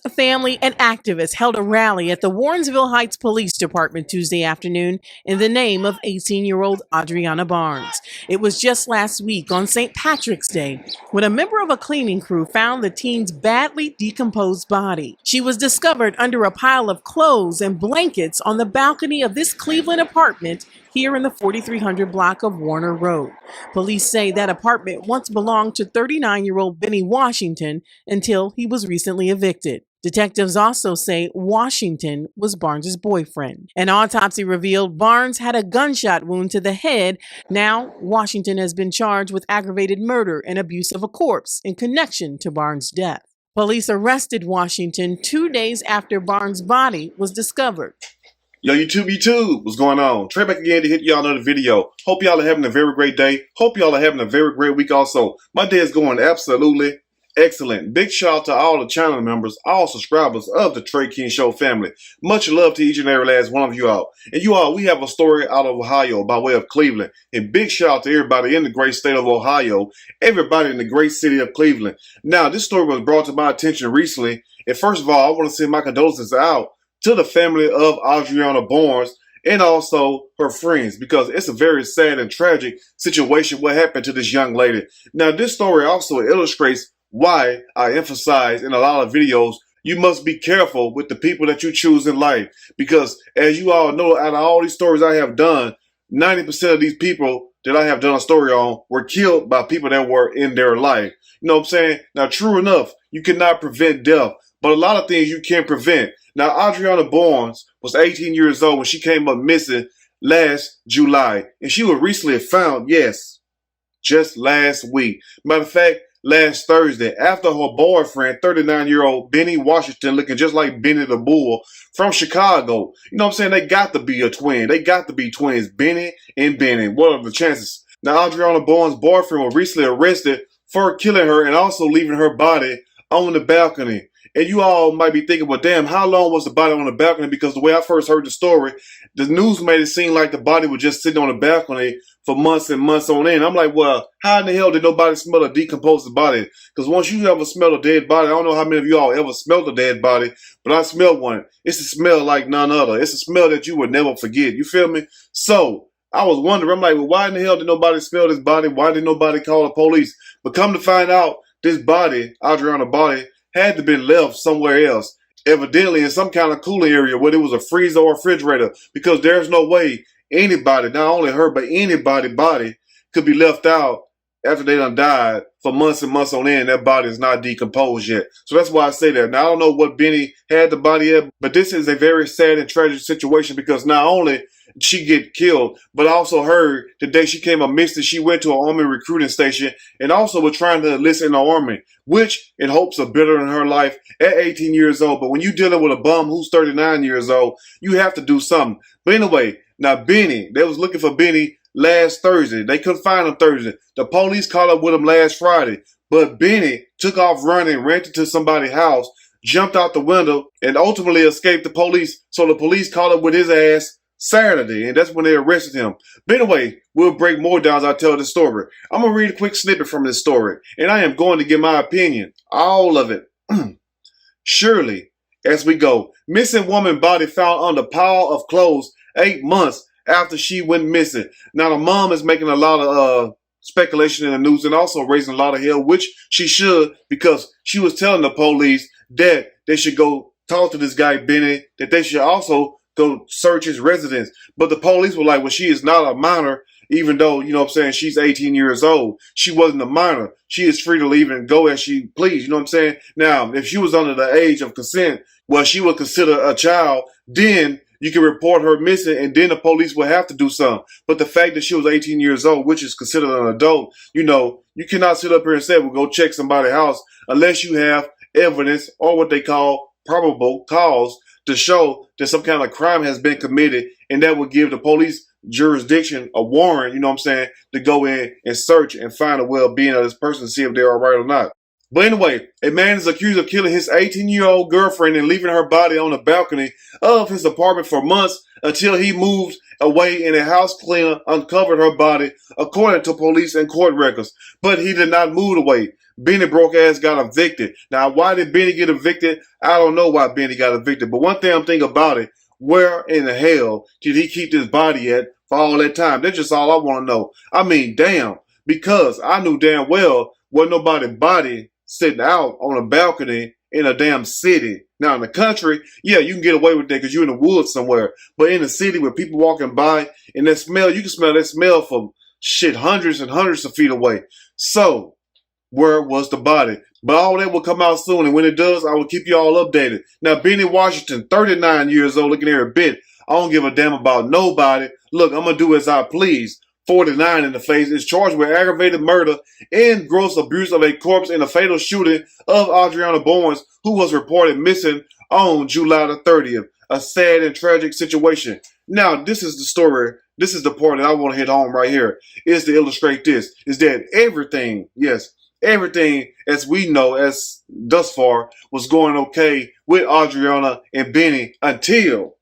family, and activists held a rally at the Warrensville Heights Police Department Tuesday afternoon in the name of 18-year-old Adriana Barnes. It was just last week on St. Patrick's Day when a member of a cleaning crew found the teen's badly decomposed body. She was discovered under a pile of clothes and blankets on the balcony of this Cleveland apartment here in the 4300 block of Warner Road. Police say that apartment once belonged to 39-year-old Benny Washington until he was recently evicted. Detectives also say Washington was Barnes' boyfriend. An autopsy revealed Barnes had a gunshot wound to the head. Now, Washington has been charged with aggravated murder and abuse of a corpse in connection to Barnes' death. Police arrested Washington 2 days after Barnes' body was discovered. Yo, YouTube, what's going on? Trey back again to hit y'all another video. Hope y'all are having a very great day. Hope y'all are having a very great week also. My day is going absolutely excellent. Big shout out to all the channel members, all subscribers of the Trey King Show family. Much love to each and every last one of you all. And you all, we have a story out of Ohio by way of Cleveland. And big shout out to everybody in the great state of Ohio, everybody in the great city of Cleveland. Now, this story was brought to my attention recently. And first of all, I want to send my condolences out to the family of Adriana Barnes and also her friends, because it's a very sad and tragic situation what happened to this young lady. Now, this story also illustrates why I emphasize in a lot of videos, you must be careful with the people that you choose in life, because as you all know, out of all these stories I have done, 90% of these people that I have done a story on were killed by people that were in their life. You know what I'm saying? Now, true enough, you cannot prevent death, but a lot of things you can prevent. Now, Adriana Barnes was 18 years old when she came up missing last July. And she was recently found, yes, just last week. Matter of fact, last Thursday, after her boyfriend, 39-year-old Benny Washington, looking just like Benny the Bull from Chicago. You know what I'm saying? They got to be a twin. They got to be twins, Benny and Benny. What are the chances? Now, Adriana Barnes' boyfriend was recently arrested for killing her and also leaving her body on the balcony. And you all might be thinking, well, damn, how long was the body on the balcony? Because the way I first heard the story, the news made it seem like the body was just sitting on the balcony for months and months on end. I'm like, well, how in the hell did nobody smell a decomposed body? Because once you ever smell a dead body, I don't know how many of you all ever smelled a dead body, but I smelled one. It's a smell like none other. It's a smell that you would never forget. You feel me? So I was wondering, I'm like, well, why in the hell did nobody smell this body? Why did nobody call the police? But come to find out, this body, Adriana's body, had to been left somewhere else, evidently in some kind of cooling area, whether it was a freezer or a refrigerator, because there's no way anybody, not only her, but anybody's body could be left out after they done died for months and months on end. That body is not decomposed yet. So that's why I say that. Now, I don't know what Benny had the body at, but this is a very sad and tragic situation, because not only she get killed, but I also heard the day she came up missing, she went to an army recruiting station and also was trying to enlist in the army, which in hopes of bettering her life at 18 years old. But when you're dealing with a bum who's 39 years old, you have to do something. But anyway, now Benny, they was looking for Benny last Thursday. They couldn't find him Thursday. The police caught up with him last Friday. But Benny took off running, ran into somebody's house, jumped out the window, and ultimately escaped the police. So the police caught up with his ass Saturday, and that's when they arrested him. But anyway, we'll break more down as I tell this story. I'm going to read a quick snippet from this story, and I am going to give my opinion, all of it. Surely, as we go, missing woman body found under pile of clothes 8 months after she went missing. Now, the mom is making a lot of speculation in the news and also raising a lot of hell, which she should, because she was telling the police that they should go talk to this guy, Benny, that they should also go search his residence. But the police were like, well, she is not a minor, even though, you know what I'm saying, she's 18 years old. She wasn't a minor. She is free to leave and go as she please. You know what I'm saying? Now, if she was under the age of consent, well, she would consider a child, then you can report her missing, and then the police will have to do something. But the fact that she was 18 years old, which is considered an adult, you know, you cannot sit up here and say, well, go check somebody's house unless you have evidence or what they call probable cause to show that some kind of crime has been committed, and that would give the police jurisdiction a warrant, you know what I'm saying, to go in and search and find the well-being of this person, see if they're all right or not. But anyway, a man is accused of killing his 18-year-old girlfriend and leaving her body on the balcony of his apartment for months until he moved away and a house cleaner uncovered her body, according to police and court records. But he did not move away. Benny broke ass got evicted. Now, why did Benny get evicted? I don't know why Benny got evicted. But one thing I'm thinking about it, where in the hell did he keep this body at for all that time? That's just all I want to know. I mean, damn. Because I knew damn well wasn't nobody body sitting out on a balcony in a damn city. Now in the country, yeah, you can get away with that because you're in the woods somewhere. But in the city with people walking by and that smell, you can smell that smell from shit hundreds and hundreds of feet away. So where was the body? But all that will come out soon, and when it does, I will keep you all updated. Now, Benny Washington, 39 years old, looking here a bit. I don't give a damn about nobody. Look, I'm going to do as I please. 49 in the face is charged with aggravated murder and gross abuse of a corpse in a fatal shooting of Adriana Barnes, who was reported missing on July the 30th. A sad and tragic situation. Now, this is the story. This is the part that I want to hit home right here. Is to illustrate this. Is that everything, yes, everything as we know as thus far was going okay with Adriana and Benny until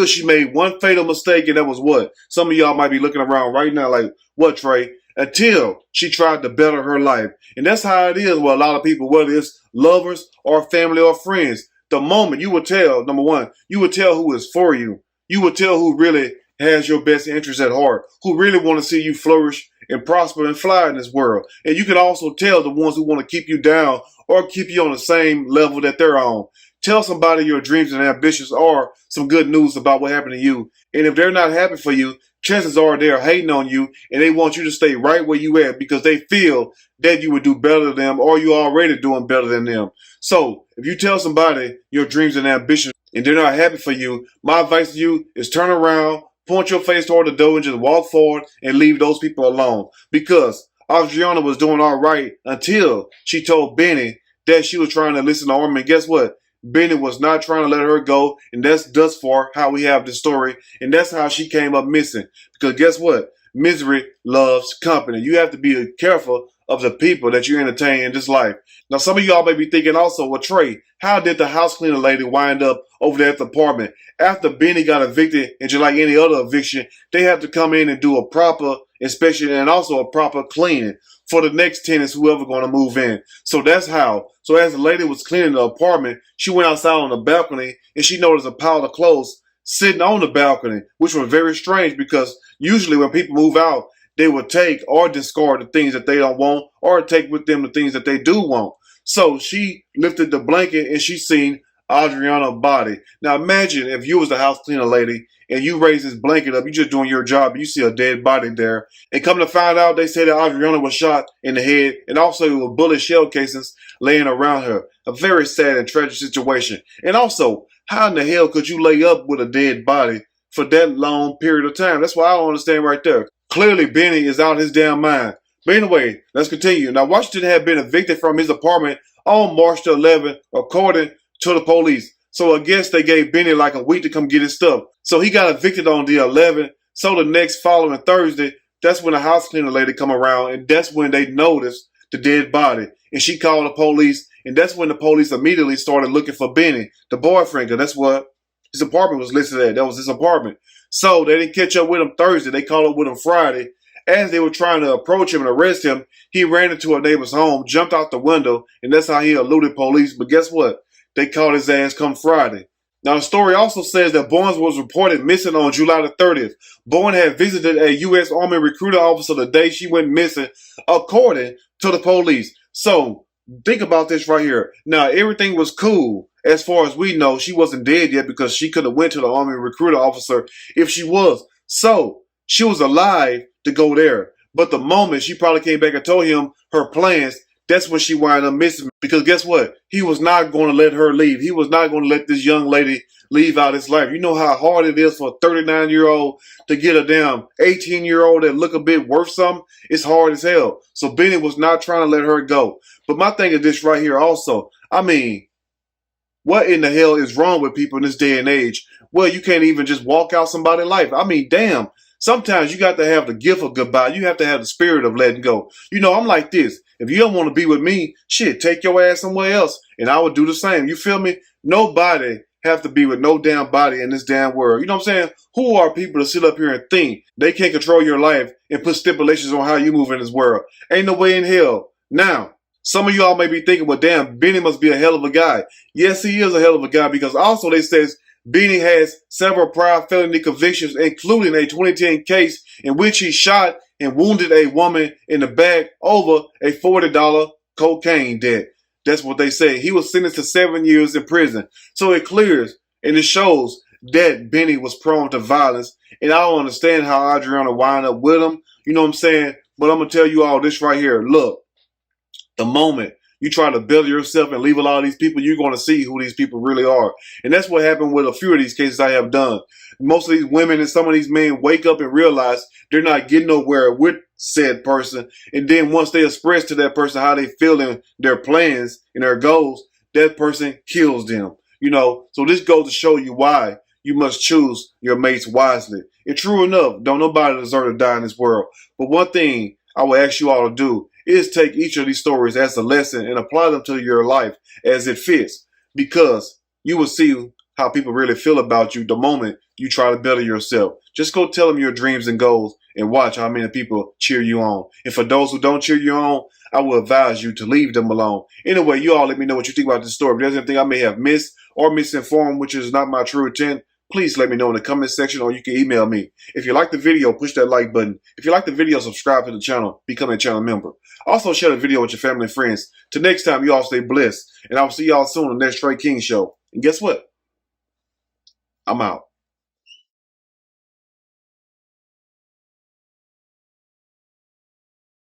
she made one fatal mistake, and that was what? Some of y'all might be looking around right now like, what, Trey? Until she tried to better her life. And that's how it is with a lot of people, whether it's lovers or family or friends. The moment you will tell, number one, you will tell who is for you. You will tell who really has your best interest at heart, who really want to see you flourish and prosper and fly in this world. And you can also tell the ones who want to keep you down or keep you on the same level that they're on. Tell somebody your dreams and ambitions or some good news about what happened to you. And if they're not happy for you, chances are they're hating on you and they want you to stay right where you at because they feel that you would do better than them or you're already doing better than them. So if you tell somebody your dreams and ambitions and they're not happy for you, my advice to you is turn around, point your face toward the door and just walk forward and leave those people alone. Because Adriana was doing all right until she told Benny that she was trying to listen to Armin. And guess what? Benny was not trying to let her go. And that's thus far how we have the story. And that's how she came up missing. Because guess what? Misery loves company. You have to be careful of the people that you entertain in this life. Now, some of y'all may be thinking also, well, Trey, how did the house cleaner lady wind up over there at the apartment? After Benny got evicted, and just like any other eviction, they have to come in and do a proper inspection and also a proper cleaning for the next tenants, whoever going to move in. So that's how. So as the lady was cleaning the apartment, she went outside on the balcony and she noticed a pile of clothes sitting on the balcony, which was very strange because usually when people move out, they will take or discard the things that they don't want or take with them the things that they do want. So she lifted the blanket and she seen Adriana's body. Now imagine if you was the house cleaner lady and you raise this blanket up, you just doing your job, you see a dead body there. And come to find out, they say that Adriana was shot in the head and also with bullet shell casings laying around her. A very sad and tragic situation. And also, how in the hell could you lay up with a dead body for that long period of time? That's what I don't understand right there. Clearly, Benny is out his damn mind. But anyway, let's continue. Now, Washington had been evicted from his apartment on March the 11th, according to the police. So I guess they gave Benny like a week to come get his stuff. So he got evicted on the 11th. So the next following Thursday, that's when the house cleaner lady come around, and that's when they noticed the dead body. And she called the police, and that's when the police immediately started looking for Benny, the boyfriend, because that's what his apartment was listed at. That was his apartment. So they didn't catch up with him Thursday. They called up with him Friday. As they were trying to approach him and arrest him, he ran into a neighbor's home, jumped out the window, and that's how he eluded police. But guess what? They caught his ass come Friday. Now, the story also says that Barnes was reported missing on July the 30th. Barnes had visited a U.S. Army recruiter officer the day she went missing, according to the police. So, think about this right here. Now, everything was cool. As far as we know, she wasn't dead yet because she could have went to the Army recruiter officer if she was. So, she was alive to go there. But the moment she probably came back and told him her plans, that's when she wound up missing. Because guess what? He was not going to let her leave. He was not going to let this young lady leave out his life. You know how hard it is for a 39-year-old to get a damn 18-year-old that look a bit worth something? It's hard as hell. So Benny was not trying to let her go. But my thing is this right here also. I mean, what in the hell is wrong with people in this day and age? Well, you can't even just walk out somebody's life. I mean, damn. Sometimes you got to have the gift of goodbye. You have to have the spirit of letting go. You know, I'm like this. If you don't want to be with me, shit, take your ass somewhere else. And I would do the same. You feel me? Nobody have to be with no damn body in this damn world. You know what I'm saying? Who are people to sit up here and think they can't control your life and put stipulations on how you move in this world? Ain't no way in hell. Now, Some of y'all may be thinking, well, damn, Benny must be a hell of a guy. Yes, he is a hell of a guy, because also they says Benny has several prior felony convictions, including a 2010 case in which he shot and wounded a woman in the back over a $40 cocaine debt. That's what they say. He was sentenced to 7 years in prison. So it clears and it shows that Benny was prone to violence. And I don't understand how Adriana wound up with him. You know what I'm saying? But I'm going to tell you all this right here. Look, the moment you try to build yourself and leave a lot of these people, you're going to see who these people really are. And that's what happened with a few of these cases I have done. Most of these women and some of these men wake up and realize they're not getting nowhere with said person. And then once they express to that person how they feel in their plans and their goals, that person kills them. You know, so this goes to show you why you must choose your mates wisely. And true enough, don't nobody deserve to die in this world. But one thing I will ask you all to do is take each of these stories as a lesson and apply them to your life as it fits, because you will see how people really feel about you the moment you try to better yourself. Just go tell them your dreams and goals and watch how many people cheer you on. And for those who don't cheer you on, I will advise you to leave them alone. Anyway, you all let me know what you think about this story. If there's anything I may have missed or misinformed, which is not my true intent, please let me know in the comment section, or you can email me. If you like the video, push that like button. If you like the video, subscribe to the channel, become a channel member. Also, share the video with your family and friends. Till next time, you all stay blessed. And I will see y'all soon on the next Trey King Show. And guess what? I'm out.